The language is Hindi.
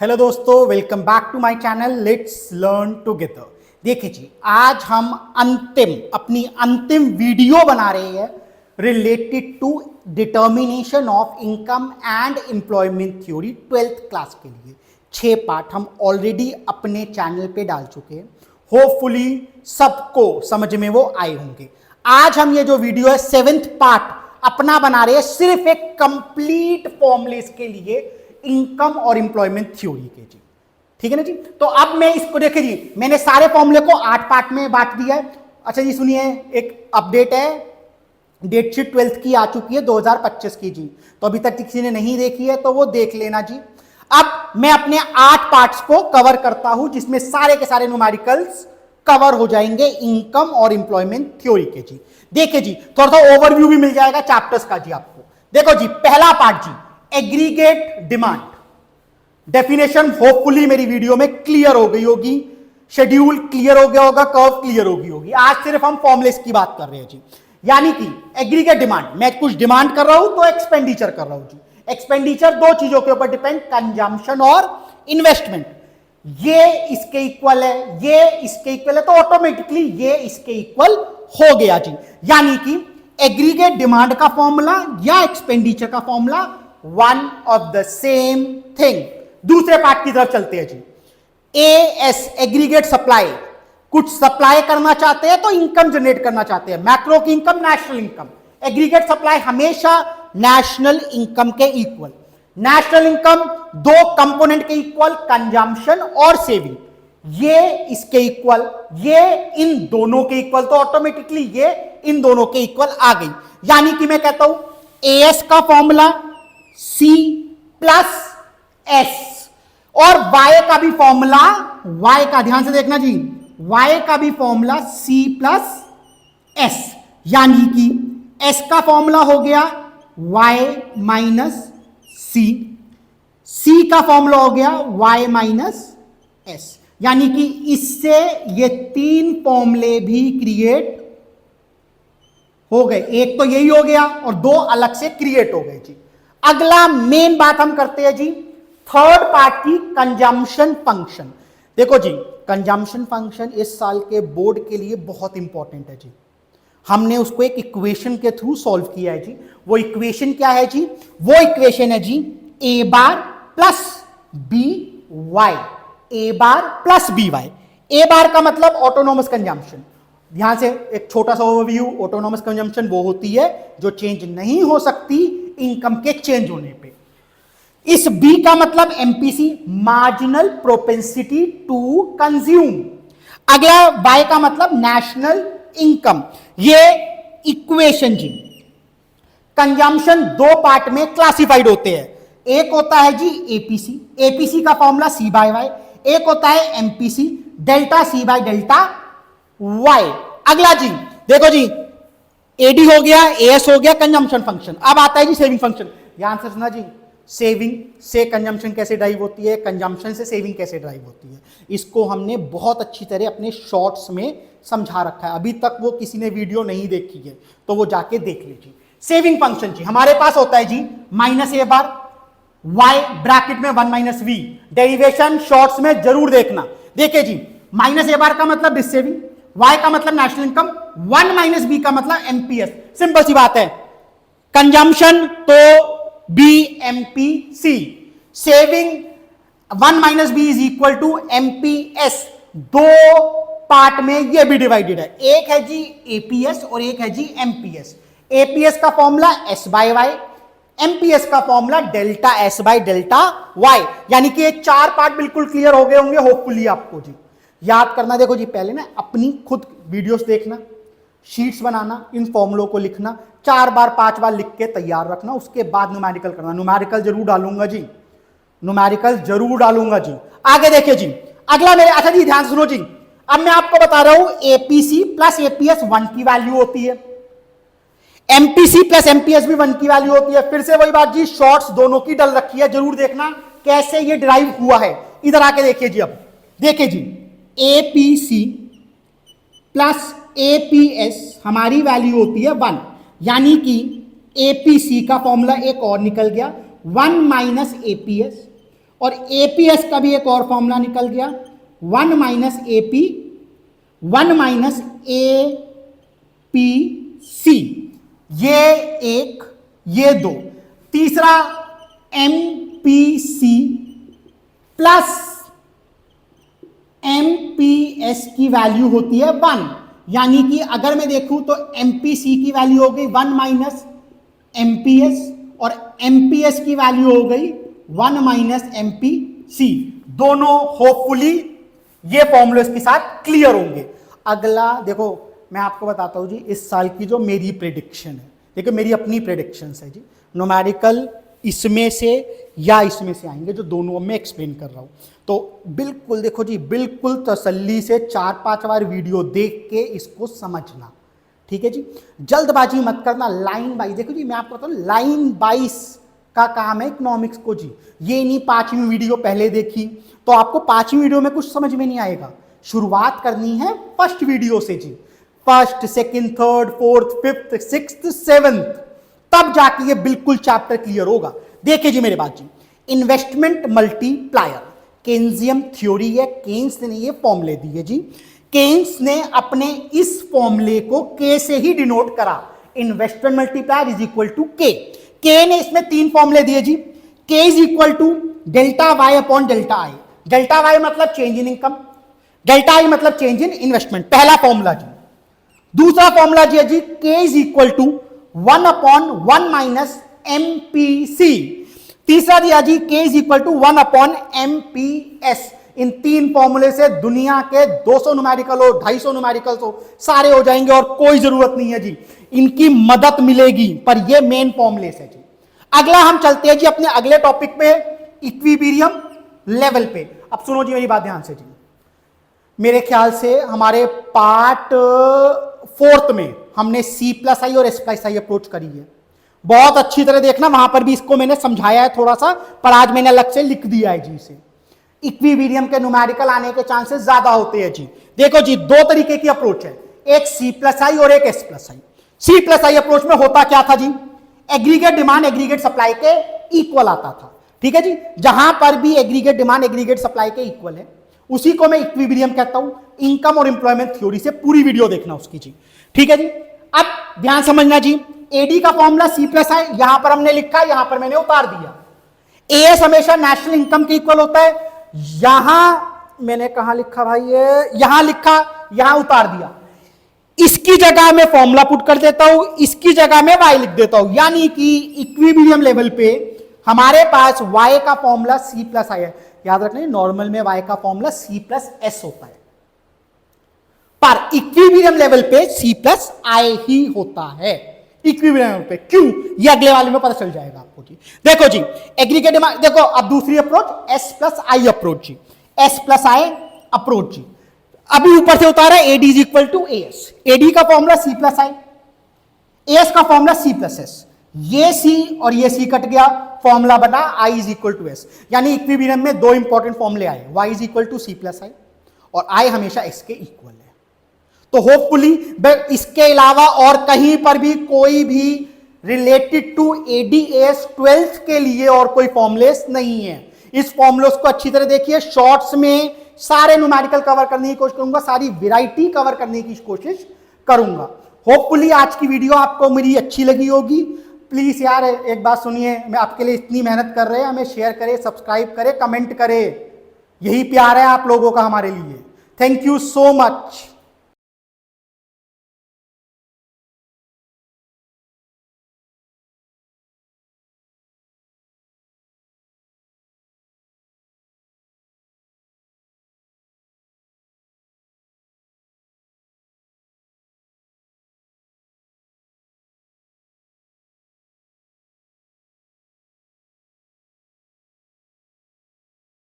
हेलो दोस्तों, welcome back to my channel let's learn together. देखिए जी, आज हम अपनी अंतिम वीडियो बना रहे हैं related to determination of income and employment theory 12th class के लिए। 6 पार्ट हम ऑलरेडी अपने चैनल पे डाल चुके हैं। होपफुली सबको समझ में वो आए होंगे। आज हम ये जो वीडियो है 7th पार्ट अपना बना रहे हैं, सिर्फ एक कंप्लीट फॉर्मूलेस के लिए, इनकम और एम्प्लॉयमेंट थ्योरी के जी। ठीक है ना जी। तो अब मैं इसको देखिए जी, मैंने सारे फॉर्मूले को 8 पार्ट में बांट दिया है। अच्छा जी सुनिए, एक अपडेट है, डेटशीट 12th की आ चुकी है 2025 की जी। तो अभी तक किसी ने नहीं देखी है तो वो देख लेना जी। अब मैं अपने 8 पार्ट्स को कवर करता हूं, जिसमें सारे के सारे न्यूमेरिकल्स कवर हो जाएंगे इनकम और एम्प्लॉयमेंट थ्योरी के जी। देखिए जी, थोड़ा सा ओवरव्यू भी मिल जाएगा चैप्टर्स का जी आपको। देखो जी, पहला पार्ट जी, एग्रीगेट डिमांड। डेफिनेशन होपफुली मेरी वीडियो में क्लियर हो गई होगी, शेड्यूल क्लियर हो गया होगा, कर्व क्लियर हो गई होगी। आज सिर्फ हम फॉर्मुलेस की बात कर रहे हैं जी। यानी कि एग्रीगेट डिमांड, मैं कुछ डिमांड कर रहा हूं तो एक्सपेंडिचर कर रहा हूं जी। एक्सपेंडिचर दो चीजों के ऊपर डिपेंड, कंजम्पशन और इन्वेस्टमेंट। ये इसके इक्वल है, ये इसके इक्वल है, तो ऑटोमेटिकली ये इसके इक्वल हो गया जी। यानी कि एग्रीगेट डिमांड का फॉर्मूला या एक्सपेंडिचर का formula one of the same thing. दूसरे पार्ट की तरफ चलते हैं जी। एएस एग्रीगेट सप्लाई, कुछ सप्लाई करना चाहते हैं तो इनकम जनरेट करना चाहते हैं, मैक्रो की income, national income. Aggregate supply हमेशा नेशनल इनकम के इक्वल। नेशनल इनकम दो कंपोनेंट के इक्वल, कंजम्पशन और सेविंग। ये इसके इक्वल, ये इन दोनों के इक्वल, तो ऑटोमेटिकली ये इन दोनों के इक्वल आ गई। यानी कि मैं कहता हूं एएस का फॉर्मूला सी प्लस एस, और y का भी फॉर्मूला, y का ध्यान से देखना जी, y का भी फॉर्मूला c प्लस एस। यानी कि s का फॉर्मूला हो गया y माइनस सी, c का फॉर्मूला हो गया y माइनस एस। यानी कि इससे ये तीन फॉर्मूले भी क्रिएट हो गए। एक तो यही हो गया और दो अलग से क्रिएट हो गए जी। अगला मेन बात हम करते हैं जी, थर्ड पार्ट की, कंजम्पशन फंक्शन। देखो जी, कंजम्पशन फंक्शन इस साल के बोर्ड के लिए बहुत इंपॉर्टेंट है जी। हमने उसको एक इक्वेशन के थ्रू सॉल्व किया है जी। वो इक्वेशन क्या है जी? वो इक्वेशन है जी ए बार प्लस बी वाई, ए बार प्लस बी वाई। ए बार का मतलब ऑटोनोमस कंजम्पशन। ध्यान से एक छोटा सा ओवरव्यू, ऑटोनोमस कंजम्पशन वो होती है जो चेंज नहीं हो सकती इनकम के चेंज होने पे। इस बी का मतलब MPC, marginal propensity to consume. अगला वाई का मतलब नेशनल इनकम। ये इक्वेशन जी। कंजम्पशन दो पार्ट में क्लासिफाइड होते हैं। एक होता है जी एपीसी, एपीसी का फॉर्मूला सी बाय वाई। एक होता है MPC, delta C by delta Y. अगला जी देखो जी, एडी हो गया, एएस हो गया, कंजम्पशन फंक्शन। अब आता है जी सेविंग फंक्शन। ध्यान से सुना जी, सेविंग से कंजम्पशन कैसे ड्राइव होती है, कंजम्पशन से सेविंग कैसे ड्राइव होती है, इसको हमने बहुत अच्छी तरह अपने शॉर्ट्स में समझा रखा है। अभी तक वो किसी ने वीडियो नहीं देखी है तो वो जाके देख लीजिए। सेविंग फंक्शन जी हमारे पास होता है जी माइनस ए बार वाई ब्रैकेट में 1 माइनस वी। डेरिवेशन शॉर्ट्स में जरूर देखना। देखिए जी, माइनस ए बार का मतलब डिस सेविंग, वाई का मतलब नेशनल इनकम, 1 माइनस बी का मतलब एमपीएस। सिंपल सी बात है, कंजम्पशन तो BMPC, saving 1 minus B is equal to MPS। दो पार्ट में ये भी डिवाइडेड है, एक है जी APS और एक है जी MPS। APS का formula S by Y, MPS का formula delta S by delta Y. यानी कि ये चार पार्ट बिल्कुल क्लियर हो गए होंगे होपफुली आपको जी। याद करना, देखो जी पहले ना अपनी खुद वीडियोस देखना, शीट्स बनाना, इन फॉर्मूलों को लिखना, 4 बार 5 बार लिख के तैयार रखना, उसके बाद न्यूमेरिकल करना। न्यूमेरिकल जरूर डालूंगा जी, न्यूमेरिकल जरूर डालूंगा जी। आगे देखिए जी, अगला मेरे, अच्छा जी ध्यान सुनो जी, अब मैं आपको बता रहा हूं एपीसी प्लस एपीएस 1 की वैल्यू होती है, एमपीसी प्लस एमपीएस भी 1 की वैल्यू होती है। फिर से वही बात जी, शॉर्ट्स दोनों की डल रखी है, जरूर देखना कैसे ये ड्राइव हुआ है। इधर आके देखिए जी, अब देखिए जी, एपीसी प्लस एपीएस हमारी वैल्यू होती है 1। यानी कि एपीसी का फॉर्मूला एक और निकल गया, 1 माइनस एपीएस और एपीएस का भी एक और फॉर्मूला निकल गया, 1 माइनस एपी 1 माइनस एपीसी, ये एक ये दो। तीसरा एमपीसी प्लस एमपीएस की वैल्यू होती है 1, यानी कि अगर मैं देखूं तो एमपीसी की वैल्यू हो गई 1 माइनस एमपीएस और एमपीएस की वैल्यू हो गई 1 माइनस एमपीसी। दोनों होपफुली ये फॉर्मूले के साथ क्लियर होंगे। अगला देखो मैं आपको बताता हूं जी, इस साल की जो मेरी प्रेडिक्शन है, देखो मेरी अपनी प्रेडिक्शन है जी, न्यूमेरिकल इसमें से या इसमें से आएंगे, जो दोनों में एक्सप्लेन कर रहा हूं। तो बिल्कुल देखो जी, बिल्कुल तसल्ली से 4-5 बार वीडियो देख के इसको समझना, ठीक है जी। जल्दबाजी मत करना, लाइन वाइज देखो जी, मैं आपको बताऊं लाइन वाइज का काम है इकोनॉमिक्स को जी। ये नहीं 5वीं वीडियो पहले देखी तो आपको 5वीं वीडियो में कुछ समझ में नहीं आएगा। शुरुआत करनी है फर्स्ट वीडियो से जी, first, second, third, fourth, fifth, sixth, seventh, तब जाके ये बिल्कुल चैप्टर क्लियर होगा। देखिए जी मेरे बात जी, इन्वेस्टमेंट मल्टीप्लायर केन्जियम थ्योरी है, केन्स ने ये फॉर्मूले दिए जी। केन्स ने अपने इस फॉर्मूले को के से ही डिनोट करा, investment multiplier is equal to K. K ने इसमें 3 फॉर्मूले दिए जी, K is equal to delta Y upon delta I. Delta Y मतलब change in income, delta I मतलब चेंज इन इन्वेस्टमेंट, पहला फॉर्मूला जी। दूसरा फॉर्मूला जी है जी, K is equal to 1 upon 1 minus MPC. तीसरा दिया जी, K is equal to 1 upon MPS. इन 3 फॉर्मूले से दुनिया के 200 न्यूमेरिकल हो, 250 न्यूमेरिकल हो, सारे हो जाएंगे और कोई जरूरत नहीं है जी, इनकी मदद मिलेगी, पर ये मेन फॉर्मूले से जी। अगला हम चलते हैं जी अपने अगले टॉपिक पे, इक्विलिब्रियम लेवल पे। अब सुनो जी मेरी बात ध्यान से जी, मेरे ख्याल से हमारे पार्ट 4 में हमने C प्लस आई और S प्लस आई अप्रोच करी है, बहुत अच्छी तरह देखना, वहां पर भी इसको मैंने समझाया है थोड़ा सा, पर आज मैंने अलग से लिख दिया है जी इसे। इक्विलिब्रियम के न्यूमेरिकल आने के चांसेस ज्यादा होते हैं जी। देखो जी, 2 तरीके की अप्रोच है, एक C प्लस आई और एक S plus I. C plus I approach में होता क्या था जी, एग्रीगेट डिमांड एग्रीगेट सप्लाई के इक्वल आता था, ठीक है जी। जहां पर भी एग्रीगेट डिमांड एग्रीगेट सप्लाई के इक्वल है, उसी को मैं इक्विलिब्रियम कहता हूं। इनकम और एम्प्लॉयमेंट थ्योरी से पूरी वीडियो देखना उसकी जी, ठीक है जी। अब ध्यान समझना जी, एडी का फॉर्मूला C प्लस आई यहां पर हमने लिखा, यहां पर मैंने उतार दिया। एएस हमेशा नेशनल इनकम के इक्वल होता है, यहां मैंने कहा लिखा भाई, यहां लिखा, यहां उतार दिया। इसकी जगह मैं फॉर्मूला पुट कर देता हूं, इसकी जगह मैं वाई लिख देता हूं, यानी कि इक्विलिब्रियम लेवल पे हमारे पास वाई का फॉर्मूला C प्लस आई है। याद रखना नॉर्मल में वाई का फॉर्मूला C प्लस एस होता है, पर इक्विलिब्रियम लेवल पे C प्लस आई ही होता है। इक्विलिब्रियम लेवल पे क्यों, ये अगले वाले में पता चल जाएगा आपको जी। देखो जी, एग्रीगेट डिमांड, देखो अब दूसरी approach S plus I approach जी, S प्लस आई अप्रोच जी। अभी ऊपर से उतारा AD is equal to AS, AD का formula C plus I, AS का फॉर्मूला C प्लस एस, ये C और ये C कट गया, फॉर्मूला बना I is equal to S. यानी इक्विलिब्रियम में 2 इंपॉर्टेंट फॉर्मूले आए, Y is equal to C plus I और I हमेशा S के इक्वल है। तो होपफुली इसके अलावा और कहीं पर भी कोई भी रिलेटेड टू एडीएस 12th के लिए और कोई फॉर्मूलेस नहीं है। इस फॉर्मूलेस को अच्छी तरह देखिए, शॉर्ट्स में सारे न्यूमेरिकल कवर करने की कोशिश करूंगा, सारी वैरायटी कवर करने की कोशिश करूंगा। होपफुली आज की वीडियो आपको मेरी अच्छी लगी होगी। प्लीज यार एक बात सुनिए, मैं आपके लिए इतनी मेहनत कर रहे हैं, हमें शेयर करें, सब्सक्राइब करें, कमेंट करें, यही प्यार है आप लोगों का हमारे लिए। Thank you so much.